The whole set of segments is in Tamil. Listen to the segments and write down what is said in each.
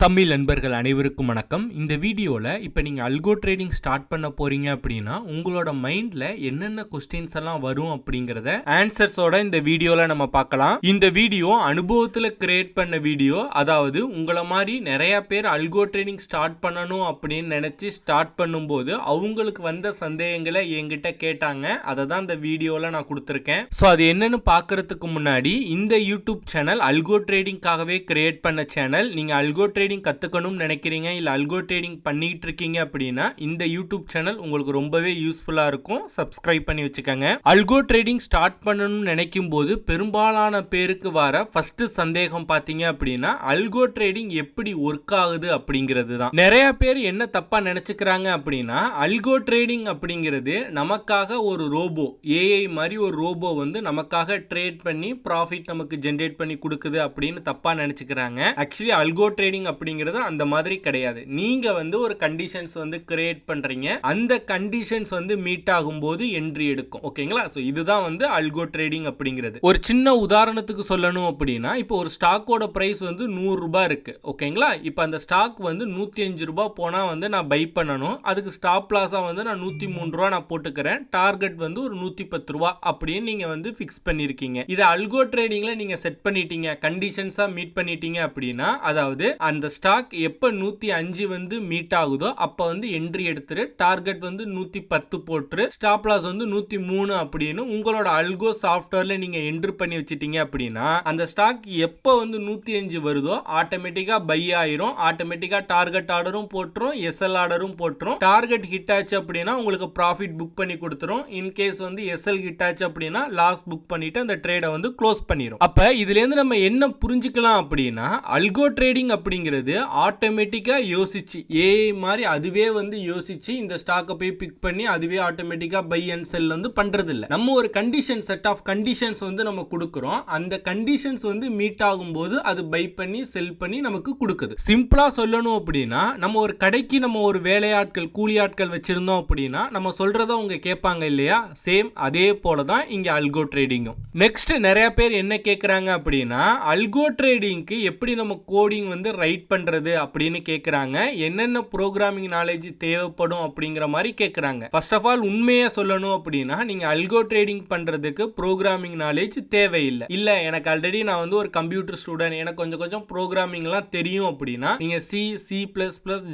தமிழ் நண்பர்கள் அனைவருக்கும் வணக்கம். இந்த வீடியோவில் இப்போ நீங்கள் அல்கோ ட்ரேடிங் ஸ்டார்ட் பண்ண போகிறீங்க அப்படின்னா உங்களோட மைண்டில் என்னென்ன கொஸ்டின்ஸ் எல்லாம் வரும் அப்படிங்கிறத ஆன்சர்ஸோட இந்த வீடியோவில் நம்ம பார்க்கலாம். இந்த வீடியோ அனுபவத்தில் கிரியேட் பண்ண வீடியோ. அதாவது உங்களை மாதிரி நிறைய பேர் அல்கோ ட்ரேடிங் ஸ்டார்ட் பண்ணணும் அப்படின்னு நினச்சி ஸ்டார்ட் பண்ணும்போது அவங்களுக்கு வந்த சந்தேகங்களை என்கிட்ட கேட்டாங்க. அதை தான் இந்த வீடியோவில் நான் கொடுத்துருக்கேன். ஸோ அது என்னன்னு பார்க்கறதுக்கு முன்னாடி இந்த யூடியூப் சேனல் அல்கோ ட்ரேடிங்காகவே கிரியேட் பண்ண சேனல். நீங்கள் அல்கோ ட்ரேடிங் கத்துக்கணும்னு நினைக்கிறீங்க இல்ல அல்கோ ட்ரேடிங் பண்ணிட்டு இருக்கீங்க அப்படின்னா இந்த யூடியூப் சேனல் உங்களுக்கு ரொம்பவே யூஸ்ஃபுல்லா இருக்கும். சப்ஸ்கிரைப் பண்ணி வச்சுக்கோங்க. அல்கோ ட்ரேடிங் ஸ்டார்ட் பண்ணணும்னு நினைக்கும் போது பெரும்பாலான பேருக்கு வர ஃபர்ஸ்ட் சந்தேகம் பாத்தீங்க அப்படின்னா அல்கோ ட்ரேடிங் எப்படி ஒர்க் ஆகுது அப்படிங்கிறது தான். நிறைய பேர் என்ன தப்பா நினைச்சுக்கிறாங்க அப்படின்னா அல்கோ ட்ரேடிங் அப்படிங்கிறது நமக்காக ஒரு ரோபோ, ஏஐ மாதிரி ஒரு ரோபோ வந்து நமக்காக ட்ரேட் பண்ணி ப்ராஃபிட் நமக்கு ஜெனரேட் பண்ணி கொடுக்குது அப்படின்னு தப்பா நினைச்சுக்கிறாங்க. ஆக்சுவலி அல்கோ ட்ரேடிங் அப்படிங்கிறது அந்த மாதிரி கிடையாது. நீங்க வந்து ஒரு கண்டிஷன்ஸ் வந்து கிரியேட் பண்றீங்க, அந்த கண்டிஷன்ஸ் வந்து மீட் ஆகும்போது என்ட்ரி எடுக்கும். ஓகேங்களா? சோ இதுதான் வந்து அல்கோ ட்ரேடிங் அப்படிங்கிறது. ஒரு சின்ன உதாரணத்துக்கு சொல்லணும் அப்படின்னா இப்போ ஒரு ஸ்டாக்கோட பிரைஸ் வந்து 100 ரூபாய் இருக்கு. ஓகேங்களா? இப்போ அந்த ஸ்டாக் வந்து 105 ரூபாய் போனா வந்து நான் பை பண்ணணும். அதுக்கு ஸ்டாப் லாஸா வந்து நான் 103 ரூபாய் நான் போட்டுக்கிறேன். டார்கெட் வந்து ஒரு 110 ரூபாய் அப்படின்னு நீங்க வந்து ஃபிக்ஸ் பண்ணிருக்கீங்க. இதை அல்கோ ட்ரேடிங்ல நீங்க செட் பண்ணிட்டீங்க, கண்டிஷன்ஸா மீட் பண்ணிட்டீங்க அப்படின்னா அதாவது அந்த ஸ்டாக் எப்ப 105 வந்து மீட் ஆகுதோ அப்ப வந்து என்ட்ரி எடுத்துரு, டார்கெட் வந்து 110 போட்டுரு, ஸ்டாப் லாஸ் வந்து 103 அப்படின்னு உங்களோட அல்கோ சாஃப்ட்வேர்ல நீங்க என்ட்ரி பண்ணி வச்சிட்டீங்க அப்படின்னா அந்த ஸ்டாக் எப்ப வந்து 105 வருதோ ஆட்டோமேட்டிக்கா பை ஆயிரும். ஆட்டோமேட்டிக்கா டார்கெட் ஆர்டரும் போட்டுரும், எஸ்எல் ஆர்டரும் போட்டுரும். டார்கெட் ஹிட் ஆச்சு அப்படின்னா உங்களுக்கு ப்ராஃபிட் புக் பண்ணி கொடுத்துரும். இன் கேஸ் வந்து எஸ்எல் ஹிட் ஆச்சு அப்படின்னா லாஸ் புக் பண்ணிட்டு அந்த ட்ரேடை வந்து க்ளோஸ் பண்ணிரும். அப்ப இதுல இருந்து நம்ம என்ன புரிஞ்சுக்கலாம் அப்படின்னா அல்கோ ட்ரேடிங் அப்படிங்கிறது ஆட்டோமேட்டிக்கா யோசிச்சு ஏஐ மாதிரி அதுவே வந்து யோசிச்சு இந்த ஸ்டாக்கை போய் பிக் பண்ணி அதுவே ஆட்டோமேட்டிக்கா பை அண்ட் செல் வந்து பண்றது இல்ல. நம்ம ஒரு கண்டிஷன், செட் ஆஃப் கண்டிஷன்ஸ் வந்து நம்ம கொடுக்கிறோம். அந்த கண்டிஷன்ஸ் வந்து மீட் ஆகும்போது அது பை பண்ணி செல் பண்ணி நமக்கு கொடுக்குது. சிம்பிளா சொல்லணும் அப்படின்னா நம்ம ஒரு கடைக்கு நம்ம ஒரு வேலையாட்கள், கூலி ஆட்கள் வச்சிருந்தோம் அப்படின்னா நம்ம சொல்றத அவங்க கேட்பாங்க இல்லையா? சேம் அதே போலதான் இங்க அல்கோ ட்ரேடிங்கும். நெக்ஸ்ட் நிறைய பேர் என்ன கேட்கறாங்க அப்படின்னா அல்கோ ட்ரேடிங்க்கு எப்படி நம்ம கோடிங் வந்து ரைட் பண்றது அப்படின்னு கேக்குறாங்க. என்னென்ன ப்ரோக்ராமிங் நாலேஜ் தேவைப்படும் அப்படிங்கிற மாதிரி கேக்குறாங்க. ஃபர்ஸ்ட் ஆஃப் ஆல் உண்மையா சொல்லணும் அப்படின்னா நீங்க அல்கோ ட்ரேடிங் பண்றதுக்கு ப்ரோக்ராமிங் நாலேஜ் தேவையில்லை. இல்ல எனக்கு ஆல்ரெடி நான் வந்து ஒரு கம்ப்யூட்டர் ஸ்டூடெண்ட், எனக்கு கொஞ்சம் ப்ரோக்ராமிங் எல்லாம் தெரியும் அப்படின்னா நீங்க C++,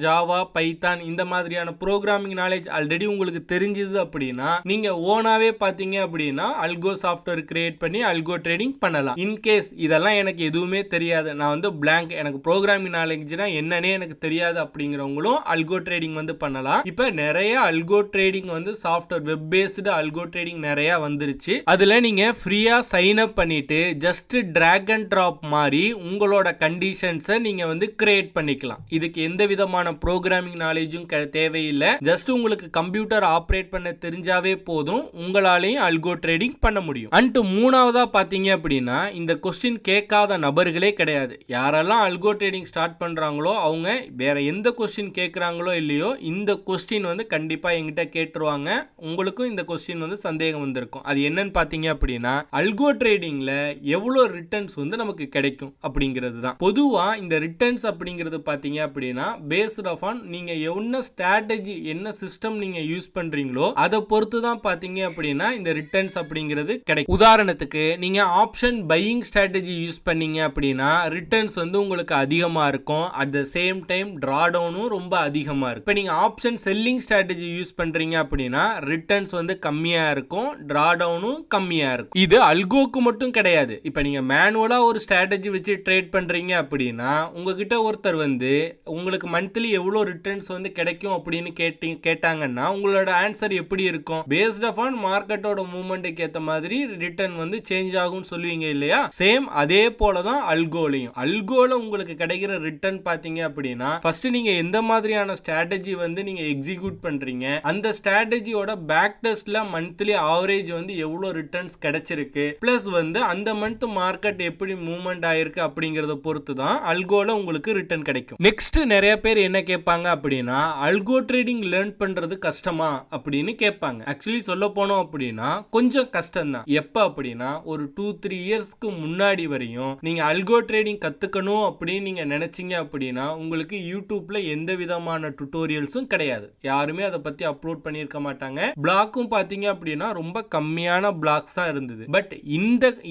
ஜாவா, பைத்தான் இந்த மாதிரியான ப்ரோக்ராமிங் நாலேஜ் ஆல்ரெடி உங்களுக்கு தெரிஞ்சது அப்படின்னா நீங்க ஓனாவே பாத்தீங்க அப்படின்னா அல்கோ சாஃப்ட்வேர் கிரியேட் பண்ணி அல்கோ ட்ரேடிங் பண்ணலாம். இன்கேஸ் இதெல்லாம் எனக்கு எதுவுமே தெரியாது, நான் வந்து blank, எனக்கு ப்ரோக்ராமிங் நாலேஜ்னா என்னன்னே எனக்கு தெரியாது அப்படிங்கிறவங்களும் அல்கோ ட்ரேடிங் வந்து பண்ணலாம். இப்போ நிறைய அல்கோ ட்ரேடிங் வந்து சாஃப்ட்வேர், வெப் பேஸ்டு அல்கோ ட்ரேடிங் நிறைய வந்துருச்சு. அதுல நீங்க ஃப்ரீயா சைன் அப் பண்ணிட்டு ஜஸ்ட் டிராக் அண்ட் டிராப் மாதிரி உங்களோட கண்டிஷன்ஸை நீங்க வந்து கிரியேட் பண்ணிக்கலாம். இதுக்கு எந்த விதமான ப்ரோக்ராமிங் நாலேஜும் தேவையில்லை. ஜஸ்ட் உங்களுக்கு கம்ப்யூட்டர் ஆப்ரேட் பண்ண தெரிஞ்சாவே போதும், உங்களாலையும் அல்கோ ட்ரேடிங் பண்ண முடியும். அண்ட் மூணாவதா பாத்தீங்க அப்படின்னா இந்த கொஸ்டின் கேட்காத நபர்களே கிடையாது. யாரெல்லாம் அல்கோ ட்ரேடிங் ஸ்டார்ட் பண்றாங்களோ அவங்க வேற எந்த கொஸ்டின் கேட்கறாங்களோ இல்லையோ இந்த கொஸ்டின் வந்து கண்டிப்பா என்கிட்ட கேட்டுருவாங்க. உங்களுக்கும் இந்த கொஸ்டின் வந்து சந்தேகம் வந்திருக்கும். அது என்னன்னு பாத்தீங்க அப்படின்னா அல்கோ ட்ரேடிங்ல எவ்வளவு ரிட்டர்ன்ஸ் வந்து நமக்கு கிடைக்கும் அப்படிங்கிறது தான். பொதுவா இந்த ரிட்டர்ன்ஸ் அப்படிங்கிறது பாத்தீங்க அப்படின்னா பேஸ்ட் ஆன் நீங்க என்ன ஸ்ட்ராட்டஜி, என்ன சிஸ்டம் நீங்க யூஸ் பண்றீங்களோ அதை பொறுத்து தான் பாத்தீங்க அப்படின்னா இந்த ரிட்டர்ன்ஸ் அப்படிங்கிறது கிடைக்கும். உதாரணத்துக்கு நீங்க ஆப்ஷன் பையிங் ஸ்ட்ராட்டஜி யூஸ் பண்ணீங்க அப்படின்னா ரிட்டர்ன்ஸ் வந்து உங்களுக்கு அதிகமா இருக்கும். அட் த சேம் டைம் டிராடவுனும் ரொம்ப அதிகமா இருக்கும். இப்போ நீங்க ஆப்ஷன் செல்லிங் ஸ்ட்ராட்டஜி யூஸ் பண்றீங்க அப்படின்னா ரிட்டர்ன்ஸ் வந்து கம்மியா இருக்கும், டிராடவுனும் கம்மியா இருக்கும். இது அல்கோக்கு மட்டும் கிடையாது. இப்போ நீங்க மேனுவலா ஒரு ஸ்ட்ராட்டஜி வச்சு ட்ரேட் பண்றீங்க அப்படின்னா உங்ககிட்ட ஒருத்தர் வந்து உங்களுக்கு மந்த்லி எவ்வளவு ரிட்டர்ன்ஸ் வந்து கிடைக்கும் அப்படின்னு கேட்டாங்கன்னா உங்களோட ஆன்சர் எப்படி இருக்கும்? பேஸ்ட் ஆன் மார்க்கெட்டோட மூவ்மெண்ட்டுக்கு ஏற்ற மாதிரி ரிட்டர்ன் வந்து சேஞ்ச் ஆகும்னு சொல்லுவீங்க இல்லையா? சேம் அதே போலதான் அல்கோலையும். அல்கோல உங்களுக்கு கிடைக்கிற ரிட்டர்ன் பாத்தீங்க அப்படின்னா ஃபர்ஸ்ட் நீங்க எந்த மாதிரியான ஸ்ட்ராட்டஜி வந்து நீங்க எக்ஸிக்யூட் பண்றீங்க, அந்த ஸ்ட்ராட்டஜியோட பேக் டெஸ்ட்ல மந்த்லி ஆவரேஜ் வந்து எவ்வளவு ரிட்டர்ன்ஸ் கிடைச்சிருக்கு, பிளஸ் வந்து அந்த மந்த் மார்க்கெட் எப்படி மூவ்மெண்ட் ஆயிருக்கு அப்படிங்கறத பொறுத்து தான் அல்கோல உங்களுக்கு ரிட்டர்ன் கிடைக்கும். நெக்ஸ்ட் நிறைய பேர் என்ன கேட்பாங்க அப்படின்னா அல்கோ ட்ரேடிங் லேர்ன் பண்றது கஷ்டமா அப்படின்னு கேட்பாங்க. ஆக்சுவலி சொல்ல போனோம் அப்படின்னா கொஞ்சம் கஷ்டம் தான். எப்ப அப்படின்னா ஒரு 2-3 இயர்ஸ்க்கு முன்னாடி வரையும் நீங்க அல்கோ ட்ரேடிங் கத்துக்கணும் அப்படின்னு நீங்க நினைச்சு நினைச்சீங்க அப்படின்னா உங்களுக்கு யூடியூப்ல எந்த விதமான டுட்டோரியல்ஸும் கிடையாது. யாருமே அதை பத்தி அப்லோட் பண்ணியிருக்க மாட்டாங்க. பிளாக்கும் பாத்தீங்க அப்படின்னா ரொம்ப கம்மியான பிளாக்ஸ் தான் இருந்தது. பட்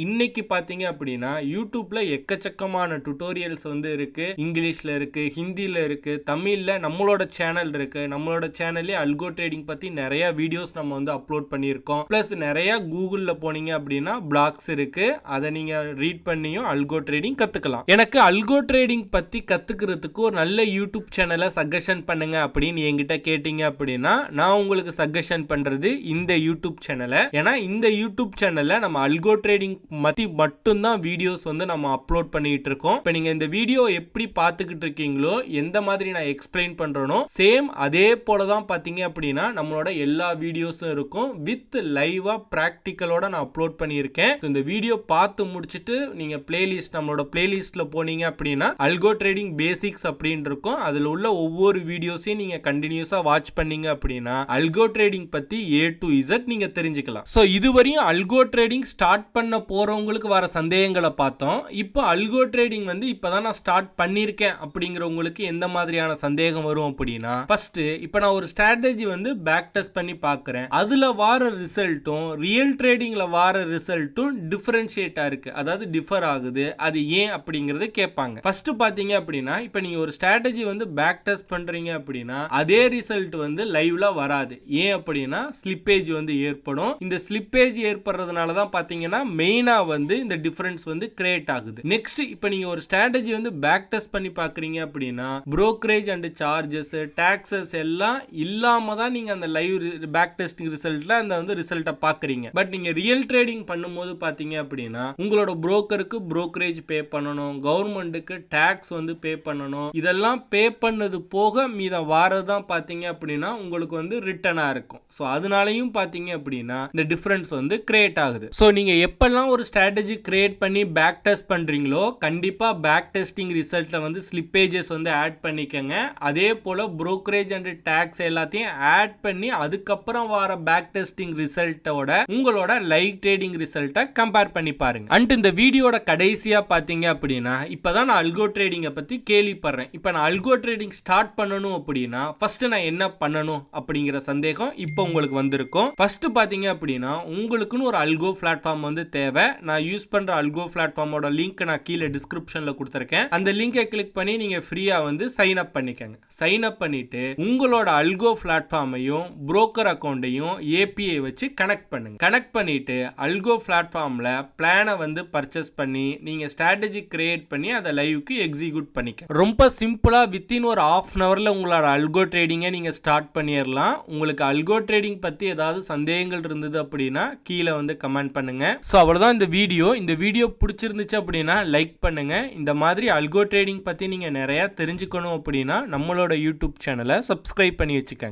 இன்னைக்கு பாத்தீங்க அப்படின்னா யூடியூப்ல எக்கச்சக்கமான டுட்டோரியல்ஸ் வந்து இருக்கு. இங்கிலீஷ்ல இருக்கு, ஹிந்தில இருக்கு, தமிழ்ல நம்மளோட சேனல் இருக்கு. நம்மளோட சேனல்லே அல்கோ ட்ரேடிங் பத்தி நிறைய வீடியோஸ் நம்ம வந்து அப்லோட் பண்ணியிருக்கோம். பிளஸ் நிறைய கூகுள்ல போனீங்க அப்படின்னா பிளாக்ஸ் இருக்கு. அதை நீங்க ரீட் பண்ணியும் அல்கோ ட்ரேடிங் கத்துக்கலாம். எனக்கு அல்கோ ட்ரேடிங் பத்தி கத்துக்கிறதுக்கு ஒரு நல்ல யூடியூப் சேனலை சஜஷன் பண்ணுங்க அப்படின்னு என்கிட்ட கேட்டீங்க அப்படின்னா நான் உங்களுக்கு சஜஷன் பண்றது இந்த யூடியூப் சேனலை. ஏன்னா இந்த யூடியூப் சேனல்ல நம்ம அல்கோ ட்ரேடிங் பத்தி மட்டும்தான் வீடியோஸ் வந்து நம்ம அப்லோட் பண்ணிட்டு இருக்கோம். இப்போ நீங்க இந்த வீடியோ எப்படி பார்த்துக்கிட்டு இருக்கீங்களோ, எந்த மாதிரி நான் எக்ஸ்பிளைன் பண்றேனோ சேம் அதே போலதான் பாத்தீங்க அப்படின்னா நம்மளோட எல்லா வீடியோஸும் இருக்கும். வித் லைவா பிராக்டிக்கலோட நான் அப்லோட் பண்ணியிருக்கேன். இந்த வீடியோ பார்த்து முடிச்சிட்டு நீங்க பிளேலிஸ்ட் நம்மளோட பிளேலிஸ்ட்ல போனீங்க அப்படின்னா அல்கோ ட்ரேடிங் பேசிக்ஸ் அப்படின்னு இருக்கும். அதுல உள்ள ஒவ்வொரு வீடியோஸையும் நீங்க கண்டினியூஸா வாட்ச் பண்ணீங்க அப்படின்னா அல்கோ ட்ரேடிங் பத்தி A to Z நீங்க தெரிஞ்சுக்கலாம். சோ இதுவரையும் அல்கோ ட்ரேடிங் ஸ்டார்ட் பண்ண போறவங்களுக்கு வர சந்தேகங்களை பார்த்தோம். இப்போ அல்கோ ட்ரேடிங் வந்து இப்பதான் நான் ஸ்டார்ட் பண்ணிருக்கேன் அப்படிங்கிறவங்களுக்கு எந்த மாதிரியான சந்தேகம் வரும் அப்படின்னா, ஃபர்ஸ்ட் இப்போ நான் ஒரு ஸ்ட்ராட்டஜி வந்து பேக் டெஸ்ட் பண்ணி பார்க்கிறேன். அதுல வார ரிசல்ட்டும் ரியல் ட்ரேடிங்ல வார ரிசல்ட்டும் டிஃபரன்ஷியேட்டா இருக்கு, அதாவது டிஃபர் ஆகுது. அது ஏன் அப்படிங்கறத கேட்பாங்க. ஃபர்ஸ்ட் பாத்தீங்க அப்படின்னா இப்போ நீங்க ஒரு ஸ்ட்ராட்டஜி வந்து பேக் டெஸ்ட் பண்றீங்க அப்படின்னா அதே ரிசல்ட் வந்து லைவ்ல வராது. ஏன் அப்படின்னா ஸ்லிப்பேஜ் வந்து ஏற்படும். இந்த ஸ்லிப்பேஜ் ஏற்படுறதுனால தான் பாத்தீங்கன்னா மெயினா வந்து இந்த டிஃபரன்ஸ் வந்து கிரியேட் ஆகுது. நெக்ஸ்ட் இப்போ நீங்க ஒரு ஸ்ட்ராட்டஜி வந்து பேக் டெஸ்ட் பண்ணி பாக்குறீங்க அப்படின்னா brokerage and சார்ஜஸ், டாக்ஸஸ் எல்லாம் இல்லாம தான் நீங்க அந்த லைவ் பேக் டெஸ்டிங் ரிசல்ட்ல அந்த வந்து ரிசல்ட்டை பாக்குறீங்க. பட் நீங்க ரியல் ட்ரேடிங் பண்ணும்போது பாத்தீங்க அப்படின்னா உங்களோட புரோக்கருக்கு brokerage பே பண்ணணும், கவர்மெண்ட்டுக்கு டாக்ஸ் வந்து பே பண்ணணும். இதெல்லாம் பே பண்ணது போக மீதம் வாரதான் பாத்தீங்க அப்படின்னா உங்களுக்கு வந்து ரிட்டர்னா இருக்கும். ஸோ அதனாலையும் பாத்தீங்க அப்படின்னா இந்த டிஃபரன்ஸ் வந்து கிரியேட் ஆகுது. ஸோ நீங்க எப்பெல்லாம் ஒரு ஸ்ட்ராட்டஜி கிரியேட் பண்ணி பேக் டெஸ்ட் பண்றீங்களோ கண்டிப்பா பேக் டெஸ்டிங் ரிசல்ட்ல வந்து ஸ்லிப்பேஜஸ் வந்து ஆட் பண்ணிக்கங்க. அதே போல brokerage and டாக்ஸ் எல்லாத்தையும் ஆட் பண்ணி அதுக்கப்புறம் வர பேக் டெஸ்டிங் ரிசல்ட்டோட உங்களோட லைவ் ட்ரேடிங் ரிசல்ட்டை கம்பேர் பண்ணி பாருங்க. அண்ட் இந்த வீடியோட கடைசியா பாத்தீங்க அப்படின்னா இப்பதான் நான் அல்கோ ட்ரேடிங்கை பத்தி கேள்விப்படுறேன். இப்போ நான் அல்கோ ட்ரேடிங் ஸ்டார்ட் பண்ணணும் அப்படின்னா ஃபர்ஸ்ட் நான் என்ன பண்ணணும் அப்படிங்கிற சந்தேகம் இப்போ உங்களுக்கு வந்திருக்கும். ஃபர்ஸ்ட் பாத்தீங்க அப்படின்னா உங்களுக்குன்னு ஒரு அல்கோ பிளாட்ஃபார்ம் வந்து தேவை. நான் யூஸ் பண்ற அல்கோ பிளாட்ஃபார்மோட லிங்க் நான் கீழே டிஸ்கிரிப்ஷன்ல கொடுத்திருக்கேன். அந்த லிங்கை கிளிக் பண்ணி நீங்க ஃப்ரீயா வந்து சைன் அப் பண்ணிக்கங்க. சைன் அப் பண்ணிட்டு உங்களோட அல்கோ பிளாட்ஃபார்மையும் புரோக்கர் அக்கௌண்ட்டையும் API வச்சு கனெக்ட் பண்ணுங்க. கனெக்ட் பண்ணிட்டு அல்கோ பிளாட்ஃபார்ம்ல பிளானை வந்து பர்ச்சேஸ் பண்ணி நீங்க ஸ்ட்ராட்டஜி கிரியேட் பண்ணி அதை லைவ்க்கு எக்ஸிக்யூட் பண்ணிக்க. ரொம்ப சிம்பிளா வித்தின் ஒரு ½ an hourல உங்களோட அல்கோ ட்ரேடிங்கை நீங்க ஸ்டார்ட் பண்ணிடலாம். உங்களுக்கு அல்கோ ட்ரேடிங் பத்தி ஏதாவது சந்தேகங்கள் இருந்தது அப்படின்னா கீழே வந்து கமெண்ட் பண்ணுங்க. ஸோ அவ்வளவுதான் இந்த வீடியோ. இந்த வீடியோ பிடிச்சிருந்துச்சு அப்படின்னா லைக் பண்ணுங்க. இந்த மாதிரி அல்கோ ட்ரேடிங் பத்தி நீங்க நிறைய தெரிஞ்சுக்கணும் அப்படின்னா நம்மளோட யூடியூப் சேனலை சப்ஸ்கிரைப் பண்ணி வச்சுக்கோங்க.